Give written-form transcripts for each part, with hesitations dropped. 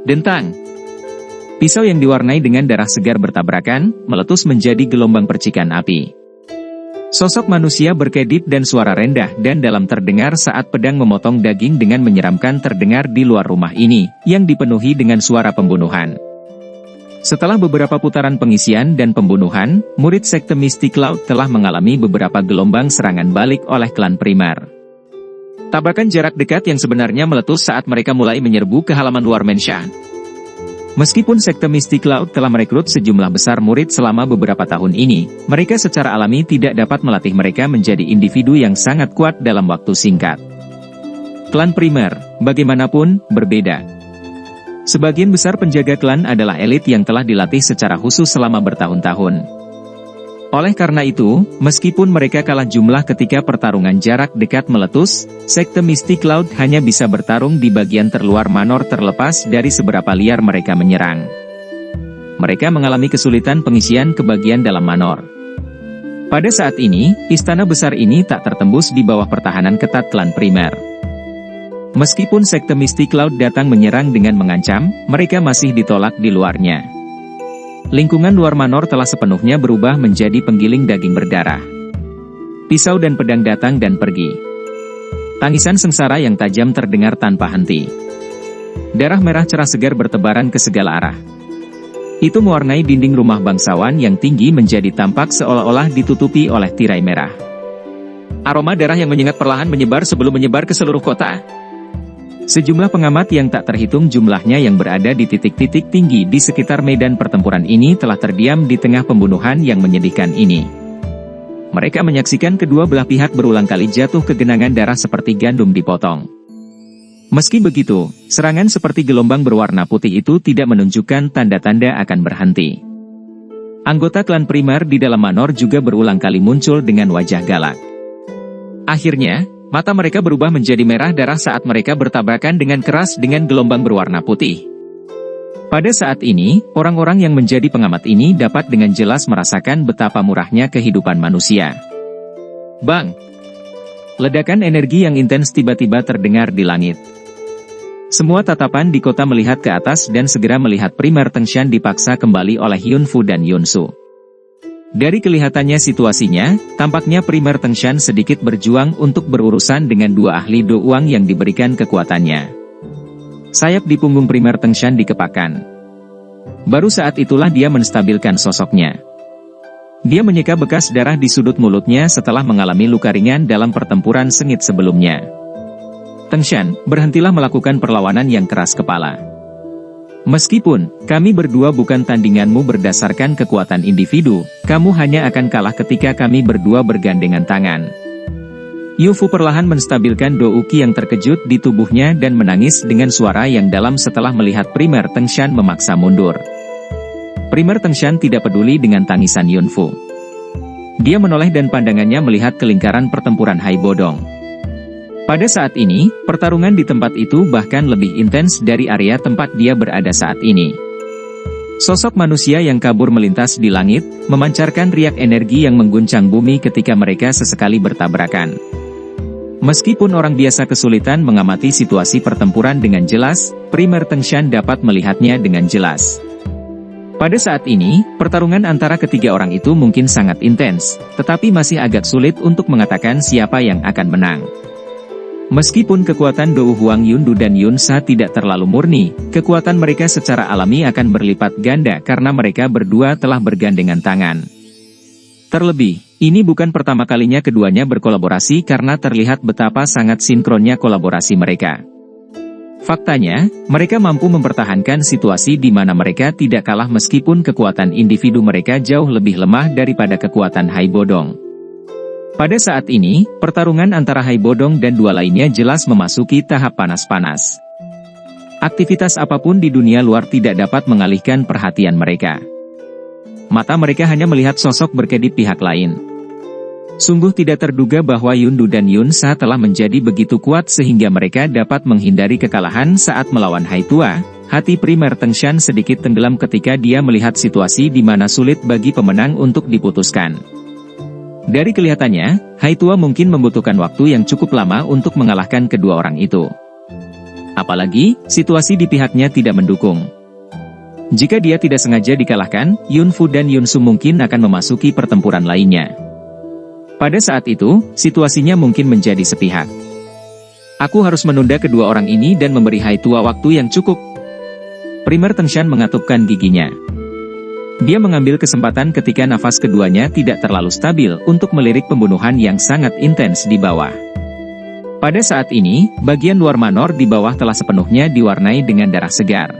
Dentang. Pisau yang diwarnai dengan darah segar bertabrakan, meletus menjadi gelombang percikan api. Sosok manusia berkedip dan suara rendah dan dalam terdengar saat pedang memotong daging dengan menyeramkan terdengar di luar rumah ini, yang dipenuhi dengan suara pembunuhan. Setelah beberapa putaran pengisian dan pembunuhan, murid sekte Mystic Cloud telah mengalami beberapa gelombang serangan balik oleh klan primer. Tabrakan jarak dekat yang sebenarnya meletus saat mereka mulai menyerbu ke halaman luar Mensha. Meskipun sekte Mystic Cloud telah merekrut sejumlah besar murid selama beberapa tahun ini, mereka secara alami tidak dapat melatih mereka menjadi individu yang sangat kuat dalam waktu singkat. Klan primer, bagaimanapun, berbeda. Sebagian besar penjaga klan adalah elit yang telah dilatih secara khusus selama bertahun-tahun. Oleh karena itu, meskipun mereka kalah jumlah ketika pertarungan jarak dekat meletus, sekte Mystic Cloud hanya bisa bertarung di bagian terluar Manor terlepas dari seberapa liar mereka menyerang. Mereka mengalami kesulitan pengisian ke bagian dalam Manor. Pada saat ini, istana besar ini tak tertembus di bawah pertahanan ketat klan primer. Meskipun sekte Mystic Cloud datang menyerang dengan mengancam, mereka masih ditolak di luarnya. Lingkungan luar Manor telah sepenuhnya berubah menjadi penggiling daging berdarah. Pisau dan pedang datang dan pergi. Tangisan sengsara yang tajam terdengar tanpa henti. Darah merah cerah segar bertebaran ke segala arah. Itu mewarnai dinding rumah bangsawan yang tinggi menjadi tampak seolah-olah ditutupi oleh tirai merah. Aroma darah yang menyengat perlahan menyebar sebelum menyebar ke seluruh kota. Sejumlah pengamat yang tak terhitung jumlahnya yang berada di titik-titik tinggi di sekitar medan pertempuran ini telah terdiam di tengah pembunuhan yang menyedihkan ini. Mereka menyaksikan kedua belah pihak berulang kali jatuh ke genangan darah seperti gandum dipotong. Meski begitu, serangan seperti gelombang berwarna putih itu tidak menunjukkan tanda-tanda akan berhenti. Anggota klan primer di dalam Manor juga berulang kali muncul dengan wajah galak. Akhirnya, mata mereka berubah menjadi merah darah saat mereka bertabrakan dengan keras dengan gelombang berwarna putih. Pada saat ini, orang-orang yang menjadi pengamat ini dapat dengan jelas merasakan betapa murahnya kehidupan manusia. Bang! Ledakan energi yang intens tiba-tiba terdengar di langit. Semua tatapan di kota melihat ke atas dan segera melihat primer Tengshan dipaksa kembali oleh Yunfu dan Yunsu. Dari kelihatannya situasinya, tampaknya primer Tengshan sedikit berjuang untuk berurusan dengan dua ahli Do Uang yang diberikan kekuatannya. Sayap di punggung primer Tengshan dikepakkan. Baru saat itulah dia menstabilkan sosoknya. Dia menyeka bekas darah di sudut mulutnya setelah mengalami luka ringan dalam pertempuran sengit sebelumnya. Tengshan, berhentilah melakukan perlawanan yang keras kepala. Meskipun kami berdua bukan tandinganmu berdasarkan kekuatan individu, kamu hanya akan kalah ketika kami berdua bergandengan tangan. Yufu perlahan menstabilkan Do Uki yang terkejut di tubuhnya dan menangis dengan suara yang dalam setelah melihat primer Tengshan memaksa mundur. Primer Tengshan tidak peduli dengan tangisan Yunfu. Dia menoleh dan pandangannya melihat ke lingkaran pertempuran Hai Bodong. Pada saat ini, pertarungan di tempat itu bahkan lebih intens dari area tempat dia berada saat ini. Sosok manusia yang kabur melintas di langit, memancarkan riak energi yang mengguncang bumi ketika mereka sesekali bertabrakan. Meskipun orang biasa kesulitan mengamati situasi pertempuran dengan jelas, primer Tengshan dapat melihatnya dengan jelas. Pada saat ini, pertarungan antara ketiga orang itu mungkin sangat intens, tetapi masih agak sulit untuk mengatakan siapa yang akan menang. Meskipun kekuatan Do Huang Yundu dan Yunsa tidak terlalu murni, kekuatan mereka secara alami akan berlipat ganda karena mereka berdua telah bergandengan tangan. Terlebih, ini bukan pertama kalinya keduanya berkolaborasi karena terlihat betapa sangat sinkronnya kolaborasi mereka. Faktanya, mereka mampu mempertahankan situasi di mana mereka tidak kalah meskipun kekuatan individu mereka jauh lebih lemah daripada kekuatan Hai Bodong. Pada saat ini, pertarungan antara Hai Bodong dan dua lainnya jelas memasuki tahap panas-panas. Aktivitas apapun di dunia luar tidak dapat mengalihkan perhatian mereka. Mata mereka hanya melihat sosok berkedip pihak lain. Sungguh tidak terduga bahwa Yundu dan Yunsa telah menjadi begitu kuat sehingga mereka dapat menghindari kekalahan saat melawan Hai Tua. Hati primer Tengshan sedikit tenggelam ketika dia melihat situasi di mana sulit bagi pemenang untuk diputuskan. Dari kelihatannya, Hai Tua mungkin membutuhkan waktu yang cukup lama untuk mengalahkan kedua orang itu. Apalagi, situasi di pihaknya tidak mendukung. Jika dia tidak sengaja dikalahkan, Yunfu dan Yunsu mungkin akan memasuki pertempuran lainnya. Pada saat itu, situasinya mungkin menjadi sepihak. Aku harus menunda kedua orang ini dan memberi Hai Tua waktu yang cukup. Primer Tengshan mengatupkan giginya. Dia mengambil kesempatan ketika nafas keduanya tidak terlalu stabil untuk melirik pembunuhan yang sangat intens di bawah. Pada saat ini, bagian luar manor di bawah telah sepenuhnya diwarnai dengan darah segar.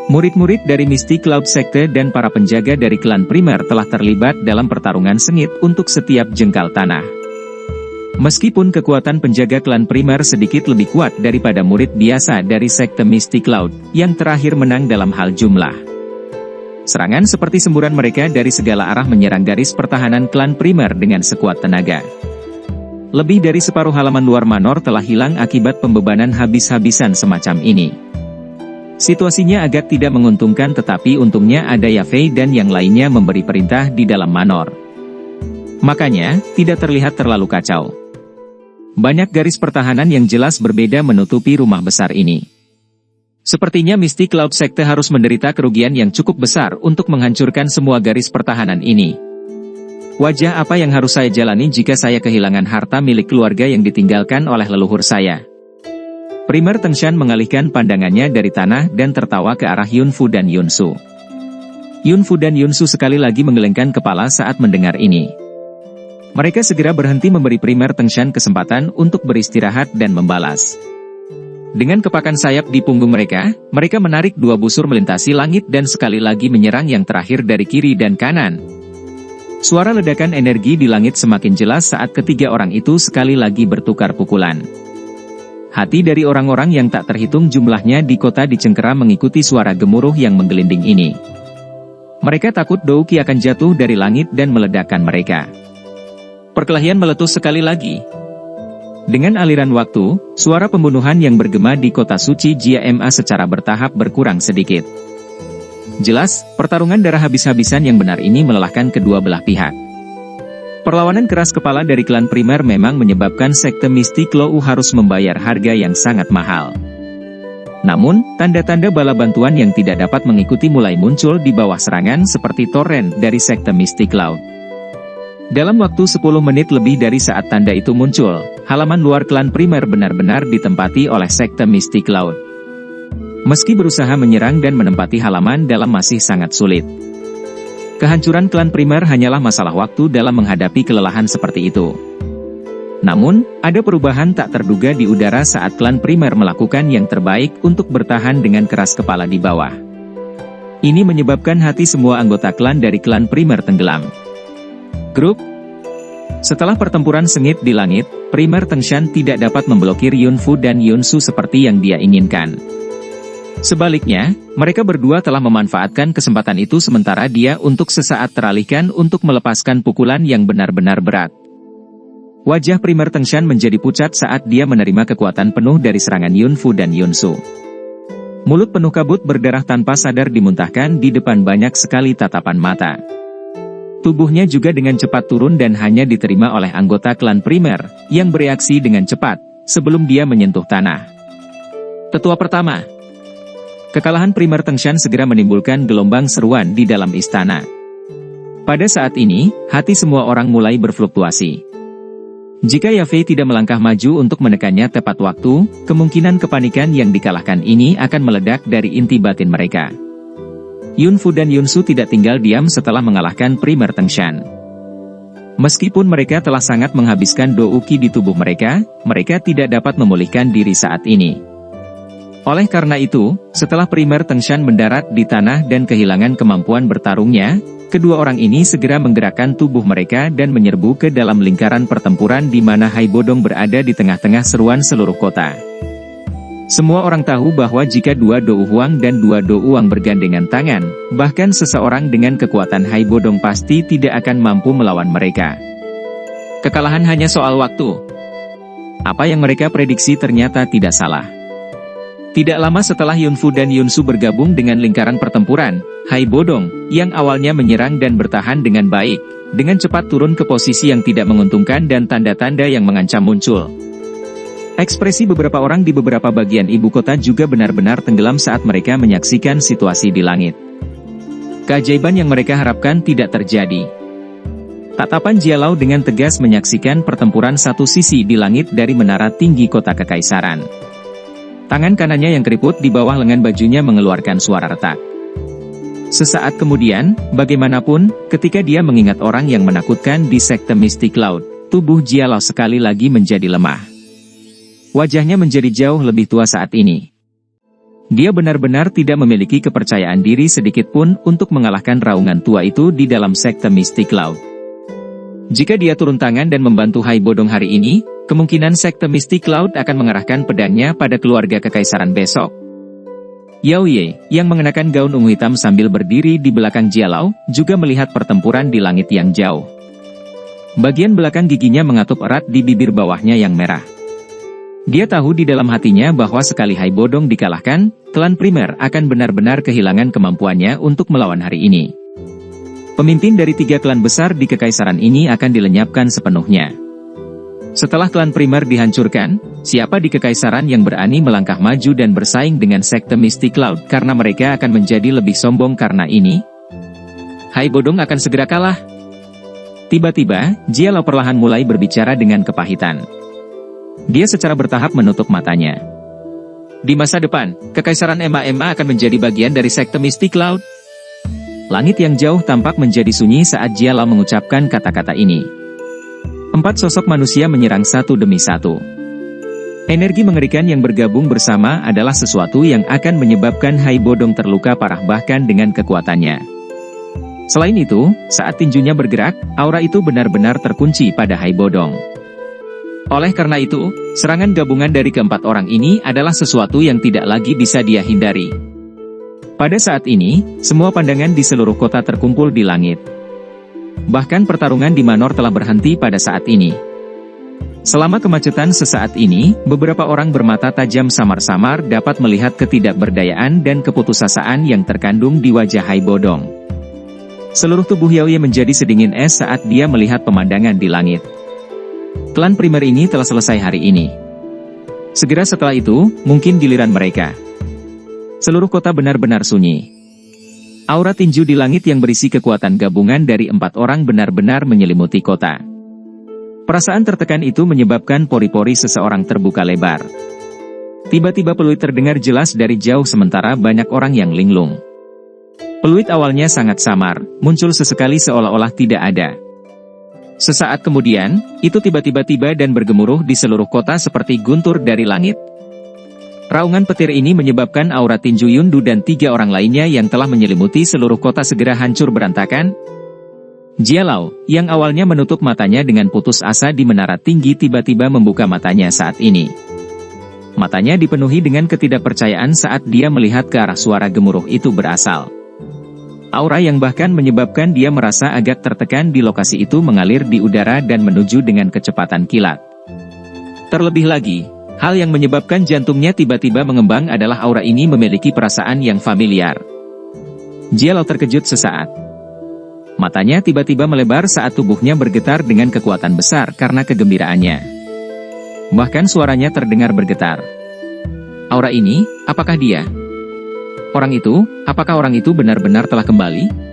Murid-murid dari Mystic Cloud Sekte dan para penjaga dari klan primer telah terlibat dalam pertarungan sengit untuk setiap jengkal tanah. Meskipun kekuatan penjaga klan primer sedikit lebih kuat daripada murid biasa dari Sekte Mystic Cloud, yang terakhir menang dalam hal jumlah. Serangan seperti semburan mereka dari segala arah menyerang garis pertahanan klan primer dengan sekuat tenaga. Lebih dari separuh halaman luar manor telah hilang akibat pembebanan habis-habisan semacam ini. Situasinya agak tidak menguntungkan, tetapi untungnya ada Yafei dan yang lainnya memberi perintah di dalam manor. Makanya, tidak terlihat terlalu kacau. Banyak garis pertahanan yang jelas berbeda menutupi rumah besar ini. Sepertinya Mystic Cloud Sekte harus menderita kerugian yang cukup besar untuk menghancurkan semua garis pertahanan ini. Wajah apa yang harus saya jalani jika saya kehilangan harta milik keluarga yang ditinggalkan oleh leluhur saya? Primer Tengshan mengalihkan pandangannya dari tanah dan tertawa ke arah Yunfu dan Yunsu. Yunfu dan Yunsu sekali lagi menggelengkan kepala saat mendengar ini. Mereka segera berhenti memberi Primer Tengshan kesempatan untuk beristirahat dan membalas. Dengan kepakan sayap di punggung mereka, mereka menarik dua busur melintasi langit dan sekali lagi menyerang yang terakhir dari kiri dan kanan. Suara ledakan energi di langit semakin jelas saat ketiga orang itu sekali lagi bertukar pukulan. Hati dari orang-orang yang tak terhitung jumlahnya di kota dicengkeram mengikuti suara gemuruh yang menggelinding ini. Mereka takut Douki akan jatuh dari langit dan meledakkan mereka. Perkelahian meletus sekali lagi. Dengan aliran waktu, suara pembunuhan yang bergema di kota suci Jia Ma secara bertahap berkurang sedikit. Jelas, pertarungan darah habis-habisan yang benar ini melelahkan kedua belah pihak. Perlawanan keras kepala dari klan primer memang menyebabkan Sekte Mystic Cloud harus membayar harga yang sangat mahal. Namun, tanda-tanda bala bantuan yang tidak dapat mengikuti mulai muncul di bawah serangan seperti toren dari Sekte Mystic Cloud. Dalam waktu 10 menit lebih dari saat tanda itu muncul, halaman luar klan primer benar-benar ditempati oleh Sekte Mystic Cloud. Meski berusaha menyerang dan menempati halaman dalam masih sangat sulit. Kehancuran klan primer hanyalah masalah waktu dalam menghadapi kelelahan seperti itu. Namun, ada perubahan tak terduga di udara saat klan primer melakukan yang terbaik untuk bertahan dengan keras kepala di bawah. Ini menyebabkan hati semua anggota klan dari klan primer tenggelam. Grup. Setelah pertempuran sengit di langit, Primer Tengshan tidak dapat memblokir Yunfu dan Yunsu seperti yang dia inginkan. Sebaliknya, mereka berdua telah memanfaatkan kesempatan itu sementara dia untuk sesaat teralihkan untuk melepaskan pukulan yang benar-benar berat. Wajah Primer Tengshan menjadi pucat saat dia menerima kekuatan penuh dari serangan Yunfu dan Yunsu. Mulut penuh kabut berdarah tanpa sadar dimuntahkan di depan banyak sekali tatapan mata. Tubuhnya juga dengan cepat turun dan hanya diterima oleh anggota klan primer, yang bereaksi dengan cepat, sebelum dia menyentuh tanah. Tetua pertama. Kekalahan Primer Tengshan segera menimbulkan gelombang seruan di dalam istana. Pada saat ini, hati semua orang mulai berfluktuasi. Jika Yafei tidak melangkah maju untuk menekannya tepat waktu, kemungkinan kepanikan yang dikalahkan ini akan meledak dari inti batin mereka. Yunfu dan Yunsu tidak tinggal diam setelah mengalahkan Primer Tengshan. Meskipun mereka telah sangat menghabiskan douki di tubuh mereka, mereka tidak dapat memulihkan diri saat ini. Oleh karena itu, setelah Primer Tengshan mendarat di tanah dan kehilangan kemampuan bertarungnya, kedua orang ini segera menggerakkan tubuh mereka dan menyerbu ke dalam lingkaran pertempuran di mana Hai Bodong berada di tengah-tengah seruan seluruh kota. Semua orang tahu bahwa jika dua Dou Huang dan dua Dou Uang bergandengan tangan, bahkan seseorang dengan kekuatan Hai Bodong pasti tidak akan mampu melawan mereka. Kekalahan hanya soal waktu. Apa yang mereka prediksi ternyata tidak salah. Tidak lama setelah Yunfu dan Yunsu bergabung dengan lingkaran pertempuran, Hai Bodong, yang awalnya menyerang dan bertahan dengan baik, dengan cepat turun ke posisi yang tidak menguntungkan dan tanda-tanda yang mengancam muncul. Ekspresi beberapa orang di beberapa bagian ibu kota juga benar-benar tenggelam saat mereka menyaksikan situasi di langit. Keajaiban yang mereka harapkan tidak terjadi. Tatapan Jialau dengan tegas menyaksikan pertempuran satu sisi di langit dari menara tinggi kota kekaisaran. Tangan kanannya yang keriput di bawah lengan bajunya mengeluarkan suara retak. Sesaat kemudian, bagaimanapun, ketika dia mengingat orang yang menakutkan di sekte Mystic Cloud, tubuh Jialau sekali lagi menjadi lemah. Wajahnya menjadi jauh lebih tua saat ini. Dia benar-benar tidak memiliki kepercayaan diri sedikitpun untuk mengalahkan raungan tua itu di dalam sekte Mystic Cloud. Jika dia turun tangan dan membantu Hai Bodong hari ini, kemungkinan sekte Mystic Cloud akan mengarahkan pedangnya pada keluarga kekaisaran besok. Yao Ye, yang mengenakan gaun ungu hitam sambil berdiri di belakang Jialau, juga melihat pertempuran di langit yang jauh. Bagian belakang giginya mengatup erat di bibir bawahnya yang merah. Dia tahu di dalam hatinya bahwa sekali Hai Bodong dikalahkan, klan primer akan benar-benar kehilangan kemampuannya untuk melawan hari ini. Pemimpin dari 3 klan besar di kekaisaran ini akan dilenyapkan sepenuhnya. Setelah klan primer dihancurkan, siapa di kekaisaran yang berani melangkah maju dan bersaing dengan sekte Mystic Cloud karena mereka akan menjadi lebih sombong karena ini? Hai Bodong akan segera kalah. Tiba-tiba, Jialau perlahan mulai berbicara dengan kepahitan. Dia secara bertahap menutup matanya. Di masa depan, kekaisaran Ema akan menjadi bagian dari sekte Mystic Cloud. Langit yang jauh tampak menjadi sunyi saat Jialau mengucapkan kata-kata ini. 4 sosok manusia menyerang satu demi satu. Energi mengerikan yang bergabung bersama adalah sesuatu yang akan menyebabkan Hai Bodong terluka parah bahkan dengan kekuatannya. Selain itu, saat tinjunya bergerak, aura itu benar-benar terkunci pada Hai Bodong. Oleh karena itu, serangan gabungan dari keempat orang ini adalah sesuatu yang tidak lagi bisa dia hindari. Pada saat ini, semua pandangan di seluruh kota terkumpul di langit. Bahkan pertarungan di Manor telah berhenti pada saat ini. Selama kemacetan sesaat ini, beberapa orang bermata tajam samar-samar dapat melihat ketidakberdayaan dan keputusasaan yang terkandung di wajah Hai Bodong. Seluruh tubuh Yao Ye menjadi sedingin es saat dia melihat pemandangan di langit. Klan primer ini telah selesai hari ini. Segera setelah itu, mungkin giliran mereka. Seluruh kota benar-benar sunyi. Aura tinju di langit yang berisi kekuatan gabungan dari 4 orang benar-benar menyelimuti kota. Perasaan tertekan itu menyebabkan pori-pori seseorang terbuka lebar. Tiba-tiba peluit terdengar jelas dari jauh sementara banyak orang yang linglung. Peluit awalnya sangat samar, muncul sesekali seolah-olah tidak ada. Sesaat kemudian, itu tiba-tiba tiba dan bergemuruh di seluruh kota seperti guntur dari langit. Raungan petir ini menyebabkan aura tinju Yundu dan 3 orang lainnya yang telah menyelimuti seluruh kota segera hancur berantakan. Jialau, yang awalnya menutup matanya dengan putus asa di menara tinggi tiba-tiba membuka matanya saat ini. Matanya dipenuhi dengan ketidakpercayaan saat dia melihat ke arah suara gemuruh itu berasal. Aura yang bahkan menyebabkan dia merasa agak tertekan di lokasi itu mengalir di udara dan menuju dengan kecepatan kilat. Terlebih lagi, hal yang menyebabkan jantungnya tiba-tiba mengembang adalah aura ini memiliki perasaan yang familiar. Jialau terkejut sesaat. Matanya tiba-tiba melebar saat tubuhnya bergetar dengan kekuatan besar karena kegembiraannya. Bahkan suaranya terdengar bergetar. Aura ini, apakah dia? Apakah orang itu benar-benar telah kembali?